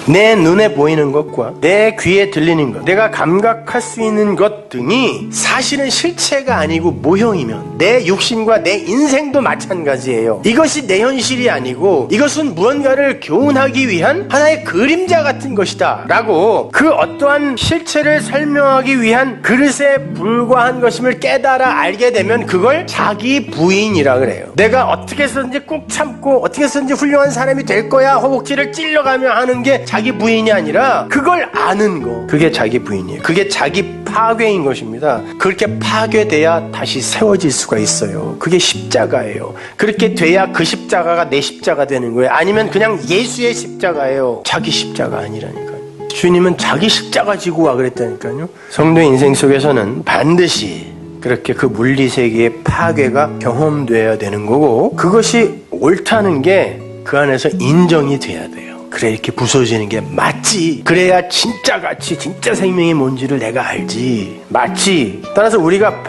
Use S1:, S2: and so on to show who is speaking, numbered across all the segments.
S1: 내 눈에 보이는 것과 내 귀에 들리는 것, 내가 감각할 수 있는 것 등이 사실은 실체가 아니고 모형이면 내 육신과 내 인생도 마찬가지예요. 이것이 내 현실이 아니고 이것은 무언가를 교훈하기 위한 하나의 그림자 같은 것이다 라고 그 어떠한 실체를 설명하기 위한 그릇에 불과한 것임을 깨달아 알게 되면 그걸 자기 부인이라 그래요. 내가 어떻게 해서든지 꾹 참고 어떻게 해서든지 훌륭한 사람이 될 거야 허벅지를 찔러가며 하는 게 자기 부인이 아니라 그걸 아는 거, 그게 자기 부인이에요. 그게 자기 파괴인 것입니다. 그렇게 파괴돼야 다시 세워질 수가 있어요. 그게 십자가예요. 그렇게 돼야 그 십자가가 내 십자가 되는 거예요. 아니면 그냥 예수의 십자가예요. 자기 십자가 아니라니까요. 주님은 자기 십자가 지고 와 그랬다니까요. 성도의 인생 속에서는 반드시 그렇게 그 물리세계의 파괴가 경험돼야 되는 거고, 그것이 옳다는 게 그 안에서 인정이 돼야 돼요. 그래, 이렇게 부서지는 게 맞지. 그래야 진짜 가치, 진짜 생명이 뭔지를 내가 알지. 맞지. 따라서 우리가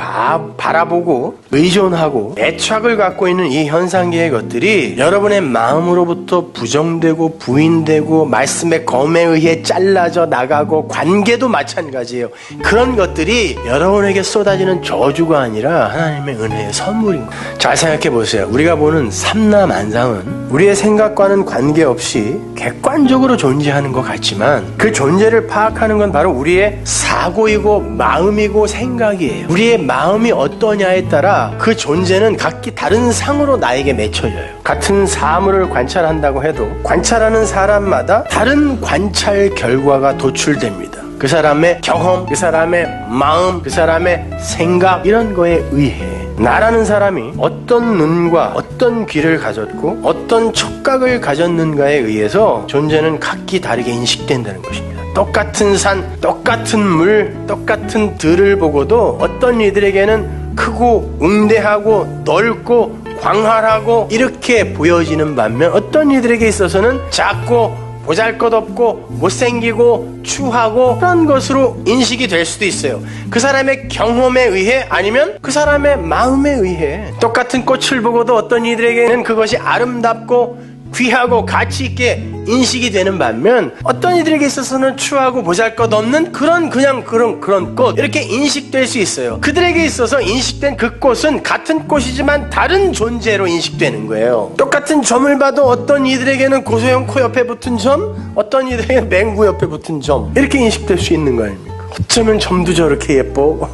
S1: 바라보고 의존하고 애착을 갖고 있는 이 현상계의 것들이 여러분의 마음으로부터 부정되고 부인되고 말씀의 검에 의해 잘라져 나가고, 관계도 마찬가지예요. 그런 것들이 여러분에게 쏟아지는 저주가 아니라 하나님의 은혜의 선물인 거예요. 잘 생각해 보세요. 우리가 보는 삼라만상은 우리의 생각과는 관계없이 객관적으로 존재하는 것 같지만 그 존재를 파악하는 건 바로 우리의 사고이고 마음이고 생각이에요. 우리의 마음이 어떠냐에 따라 그 존재는 각기 다른 상으로 나에게 맺혀져요. 같은 사물을 관찰한다고 해도 관찰하는 사람마다 다른 관찰 결과가 도출됩니다. 그 사람의 경험, 그 사람의 마음, 그 사람의 생각, 이런 거에 의해 나라는 사람이 어떤 눈과 어떤 귀를 가졌고 어떤 촉각을 가졌는가에 의해서 존재는 각기 다르게 인식된다는 것입니다. 똑같은 산, 똑같은 물, 똑같은 들을 보고도 어떤 이들에게는 크고 웅대하고 넓고 광활하고 이렇게 보여지는 반면 어떤 이들에게 있어서는 작고 보잘것없고 못생기고 추하고 그런 것으로 인식이 될 수도 있어요. 그 사람의 경험에 의해 아니면 그 사람의 마음에 의해. 똑같은 꽃을 보고도 어떤 이들에게는 그것이 아름답고 귀하고 가치 있게 인식이 되는 반면 어떤 이들에게 있어서는 추하고 보잘것없는 그런 꽃, 이렇게 인식될 수 있어요. 그들에게 있어서 인식된 그 꽃은 같은 꽃이지만 다른 존재로 인식되는 거예요. 똑같은 점을 봐도 어떤 이들에게는 고소형 코 옆에 붙은 점, 어떤 이들에게는 맹구 옆에 붙은 점, 이렇게 인식될 수 있는 거 아닙니까? 어쩌면 점도 저렇게 예뻐?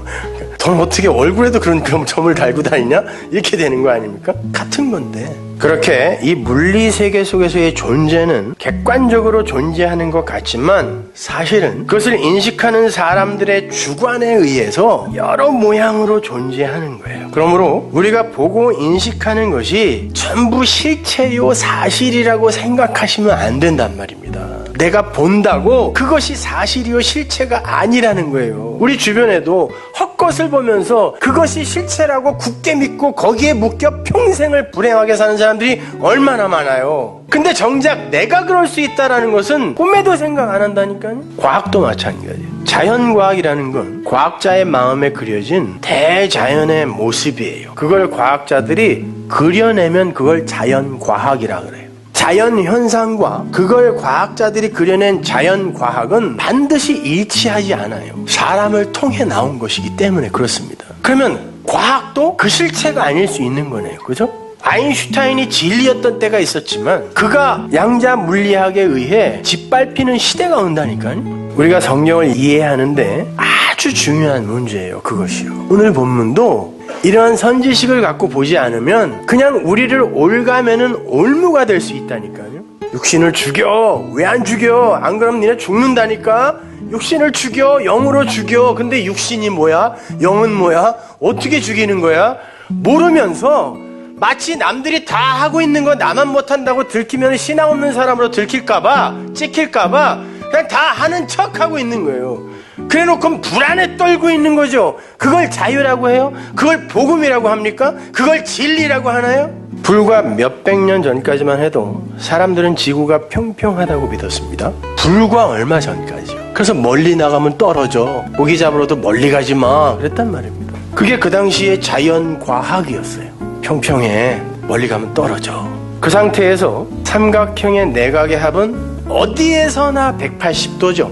S1: 넌 어떻게 얼굴에도 그런 점을 달고 다니냐? 이렇게 되는 거 아닙니까? 같은 건데. 그렇게 이 물리세계 속에서의 존재는 객관적으로 존재하는 것 같지만 사실은 그것을 인식하는 사람들의 주관에 의해서 여러 모양으로 존재하는 거예요. 그러므로 우리가 보고 인식하는 것이 전부 실체요 사실이라고 생각하시면 안 된단 말입니다. 내가 본다고 그것이 사실이요 실체가 아니라는 거예요. 우리 주변에도 헛것을 보면서 그것이 실체라고 굳게 믿고 거기에 묶여 평생을 불행하게 사는 사람들이 얼마나 많아요. 근데 정작 내가 그럴 수 있다는 것은 꿈에도 생각 안 한다니까요. 과학도 마찬가지예요. 자연과학이라는 건 과학자의 마음에 그려진 대자연의 모습이에요. 그걸 과학자들이 그려내면 그걸 자연과학이라 그래요. 자연현상과 그걸 과학자들이 그려낸 자연과학은 반드시 일치하지 않아요. 사람을 통해 나온 것이기 때문에 그렇습니다. 그러면 과학도 그 실체가 아닐 수 있는 거네요. 그죠? 아인슈타인이 진리였던 때가 있었지만 그가 양자 물리학에 의해 짓밟히는 시대가 온다니까요. 우리가 성경을 이해하는데 아주 중요한 문제예요. 그것이요. 오늘 본문도 이러한 선지식을 갖고 보지 않으면 그냥 우리를 올가매는 올무가 될 수 있다니까요. 육신을 죽여. 왜 안 죽여? 안 그러면 니네 죽는다니까. 육신을 죽여. 영으로 죽여. 근데 육신이 뭐야? 영은 뭐야? 어떻게 죽이는 거야? 모르면서 마치 남들이 다 하고 있는 거 나만 못한다고 들키면 신앙 없는 사람으로 들킬까봐, 찍힐까봐 그냥 다 하는 척하고 있는 거예요. 그래놓고 불안에 떨고 있는 거죠. 그걸 자유라고 해요? 그걸 복음이라고 합니까? 그걸 진리라고 하나요? 불과 몇백 년 전까지만 해도 사람들은 지구가 평평하다고 믿었습니다. 불과 얼마 전까지요. 그래서 멀리 나가면 떨어져. 고기 잡으러도 멀리 가지 마. 그랬단 말입니다. 그게 그 당시의 자연과학이었어요. 평평해. 멀리 가면 떨어져. 그 상태에서 삼각형의 내각의 합은 어디에서나 180도죠.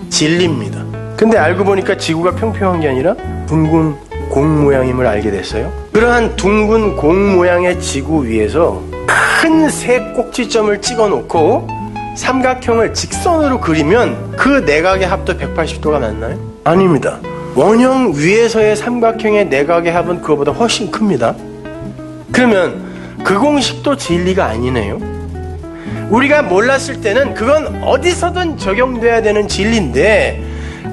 S1: 진리입니다. 근데 알고 보니까 지구가 평평한 게 아니라 둥근 공 모양임을 알게 됐어요. 그러한 둥근 공 모양의 지구 위에서 큰 세 꼭지점을 찍어 놓고 삼각형을 직선으로 그리면 그 내각의 합도 180도가 맞나요? 아닙니다. 원형 위에서의 삼각형의 내각의 합은 그거보다 훨씬 큽니다. 그러면 그 공식도 진리가 아니네요. 우리가 몰랐을 때는 그건 어디서든 적용돼야 되는 진리인데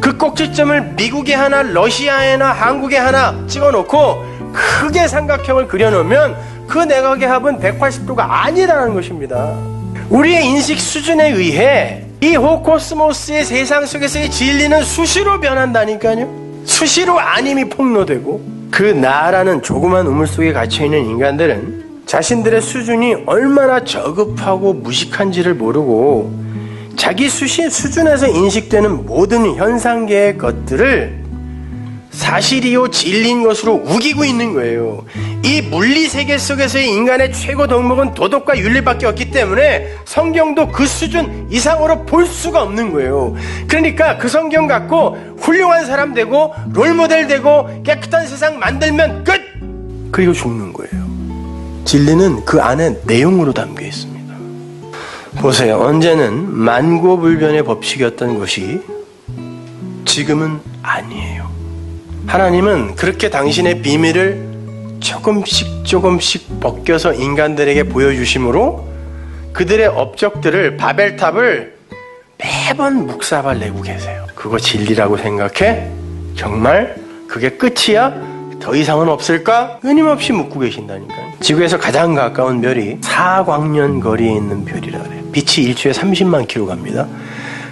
S1: 그 꼭지점을 미국에 하나, 러시아에나 한국에 하나 찍어놓고 크게 삼각형을 그려놓으면 그 내각의 합은 180도가 아니라는 것입니다. 우리의 인식 수준에 의해 이 호코스모스의 세상 속에서의 진리는 수시로 변한다니까요. 수시로 아님이 폭로되고 그 나라는 조그만 우물 속에 갇혀있는 인간들은 자신들의 수준이 얼마나 저급하고 무식한지를 모르고 자기 수준에서 인식되는 모든 현상계의 것들을 사실이요 진리인 것으로 우기고 있는 거예요. 이 물리세계 속에서의 인간의 최고 덕목은 도덕과 윤리밖에 없기 때문에 성경도 그 수준 이상으로 볼 수가 없는 거예요. 그러니까 그 성경 갖고 훌륭한 사람 되고 롤모델 되고 깨끗한 세상 만들면 끝! 그리고 죽는 거예요. 진리는 그 안에 내용으로 담겨 있습니다. 보세요. 언제는 만고불변의 법칙이었던 것이 지금은 아니에요. 하나님은 그렇게 당신의 비밀을 조금씩 벗겨서 인간들에게 보여주심으로 그들의 업적들을 바벨탑을 매번 묵사발 내고 계세요. 그거 진리라고 생각해? 정말? 그게 끝이야? 더 이상은 없을까? 끊임없이 묻고 계신다니까요. 지구에서 가장 가까운 별이 4광년 거리에 있는 별이라 그래요. 빛이 일주에 30만 킬로 갑니다.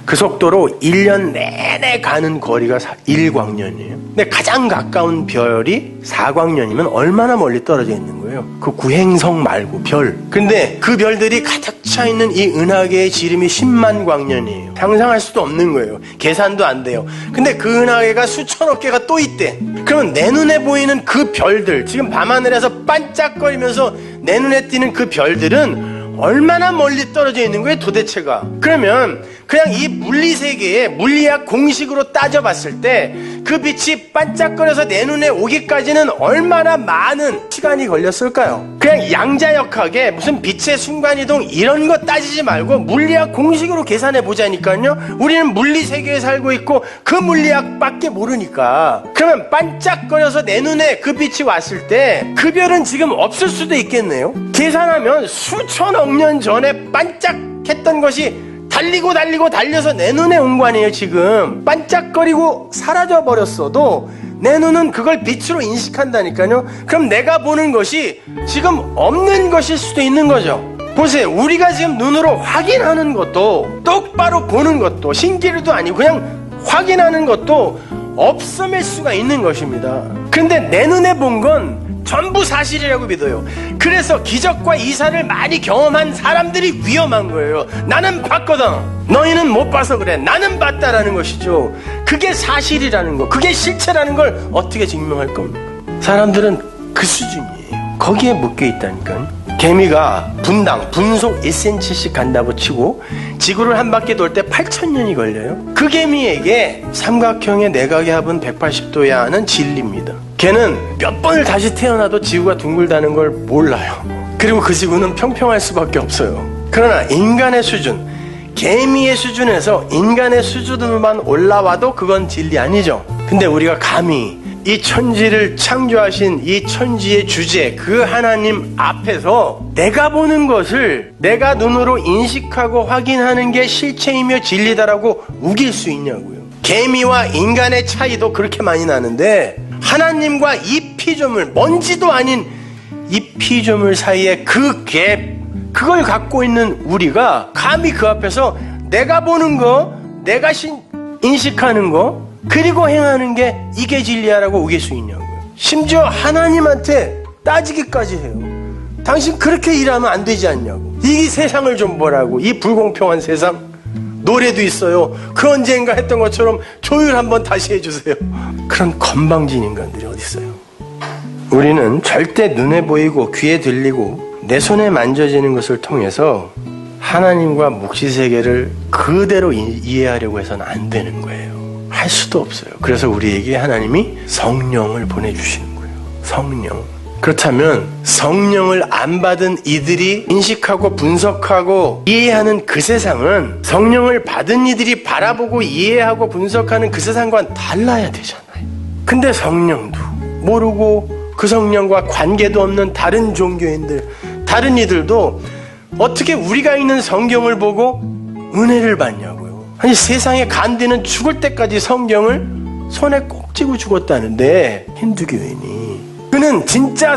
S1: 그 속도로 1년 내내 가는 거리가 1광년이에요. 근데 가장 가까운 별이 4광년이면 얼마나 멀리 떨어져 있는 거예요? 그 구행성 말고 별. 근데 그 별들이 가득 차 있는 이 은하계의 지름이 10만 광년이에요. 상상할 수도 없는 거예요. 계산도 안 돼요. 근데 그 은하계가 수천억 개가 또 있대. 그러면 내 눈에 보이는 그 별들, 지금 밤하늘에서 반짝거리면서 내 눈에 띄는 그 별들은 얼마나 멀리 떨어져 있는 거예요, 도대체가? 그러면 그냥 이 물리세계의 물리학 공식으로 따져봤을 때 그 빛이 반짝거려서 내 눈에 오기까지는 얼마나 많은 시간이 걸렸을까요? 그냥 양자역학에 무슨 빛의 순간이동 이런 거 따지지 말고 물리학 공식으로 계산해 보자니까요. 우리는 물리세계에 살고 있고 그 물리학밖에 모르니까. 그러면 반짝거려서 내 눈에 그 빛이 왔을 때 그 별은 지금 없을 수도 있겠네요. 계산하면 수천억 년 전에 반짝했던 것이 달려서 내 눈에 온 거 아니에요. 지금 반짝거리고 사라져 버렸어도 내 눈은 그걸 빛으로 인식한다니까요. 그럼 내가 보는 것이 지금 없는 것일 수도 있는 거죠. 보세요. 우리가 지금 눈으로 확인하는 것도, 똑바로 보는 것도, 신기루도 아니고 그냥 확인하는 것도 없음일 수가 있는 것입니다. 근데 내 눈에 본 건 전부 사실이라고 믿어요. 그래서 기적과 이사를 많이 경험한 사람들이 위험한 거예요. 나는 봤거든. 너희는 못 봐서 그래. 나는 봤다라는 것이죠. 그게 사실이라는 거, 그게 실체라는 걸 어떻게 증명할 겁니까? 사람들은 그 수준이에요. 거기에 묶여 있다니까요. 개미가 분속 1cm씩 간다고 치고 지구를 한 바퀴 돌 때 8,000년이 걸려요. 그 개미에게 삼각형의 내각의 합은 180도야 하는 진리입니다. 걔는 몇 번을 다시 태어나도 지구가 둥글다는 걸 몰라요. 그리고 그 지구는 평평할 수밖에 없어요. 그러나 인간의 수준, 개미의 수준에서 인간의 수준으로만 올라와도 그건 진리 아니죠. 근데 우리가 감히 이 천지를 창조하신 이 천지의 주제, 그 하나님 앞에서 내가 보는 것을 내가 눈으로 인식하고 확인하는 게 실체이며 진리다라고 우길 수 있냐고요. 개미와 인간의 차이도 그렇게 많이 나는데 하나님과 이 피조물, 먼지도 아닌 이 피조물 사이에 그 갭, 그걸 갖고 있는 우리가 감히 그 앞에서 내가 보는 거, 내가 인식하는 거, 그리고 행하는 게 이게 진리야라고 우길 수 있냐고요. 심지어 하나님한테 따지기까지 해요. 당신 그렇게 일하면 안 되지 않냐고. 이 세상을 좀 보라고. 이 불공평한 세상. 노래도 있어요. 그 언젠가 했던 것처럼 조율 한번 다시 해주세요. 그런 건방진 인간들이 어디 있어요. 우리는 절대 눈에 보이고 귀에 들리고 내 손에 만져지는 것을 통해서 하나님과 묵시세계를 그대로 이해하려고 해서는 안 되는 거예요. 할 수도 없어요. 그래서 우리에게 하나님이 성령을 보내주시는 거예요. 성령. 그렇다면 성령을 안 받은 이들이 인식하고 분석하고 이해하는 그 세상은 성령을 받은 이들이 바라보고 이해하고 분석하는 그 세상과는 달라야 되잖아요. 근데 성령도 모르고 그 성령과 관계도 없는 다른 종교인들, 다른 이들도 어떻게 우리가 읽는 성경을 보고 은혜를 받냐고요. 아니, 세상에 간디는 죽을 때까지 성경을 손에 꼭 쥐고 죽었다는데, 힌두교인이. 그는 진짜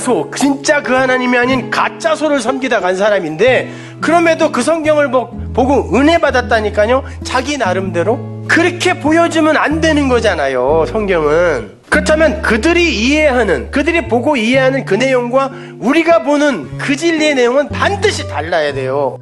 S1: 그 하나님이 아닌 가짜 소를 섬기다 간 사람인데, 그럼에도 그 성경을 보고 은혜 받았다니까요. 자기 나름대로. 그렇게 보여주면 안 되는 거잖아요, 성경은. 그렇다면 그들이 보고 이해하는 그 내용과 우리가 보는 그 진리의 내용은 반드시 달라야 돼요.